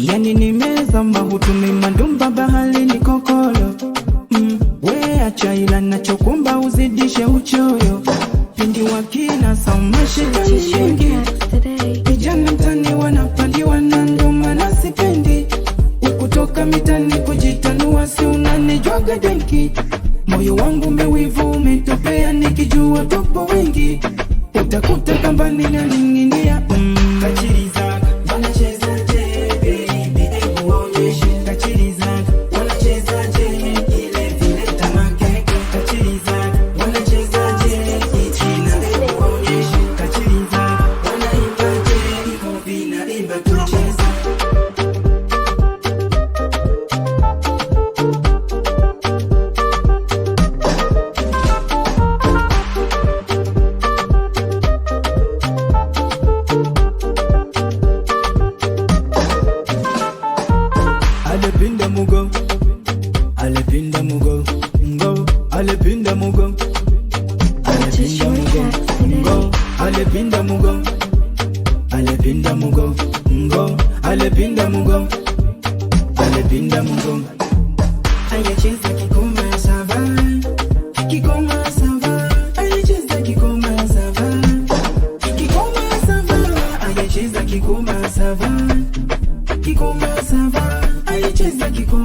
Yani nimezama hutumi mandumba bahali ni kokolo. We acha ila nachokumba uzidishe uchoyo. Pindi wakina samashe kanishingi. Vijana mtani wanapandiwa na ndoma na sipendi. Ukutoka mitani kujitanua si unanijwaga denki. Moyo wangu mewivu umetopea nikijua topo wengi. Utakuta kamba ninalinginia. Kachiri zaka wanacheza je baby ebu waonyeshe. Kachiri zaka wanacheza je ile vile tamakeke. Kachiri zaka wanacheza je ichina ebu waonyeshe. Kachiri zaka wanaimba je hivyo vinaimba tucheza. Alepinda mugo, alepinda mugo, ngo, alepinda mugo, alepinda mugo, ngo, alepinda mugo, alepinda mugo, ngo, alepinda mugo, alepinda mugo. Ayacheza kikoma sava, kikoma sava, ayacheza kikoma sava, kikoma sava, ayacheza kikoma sava, kikoma sava. Ayacheza kikoma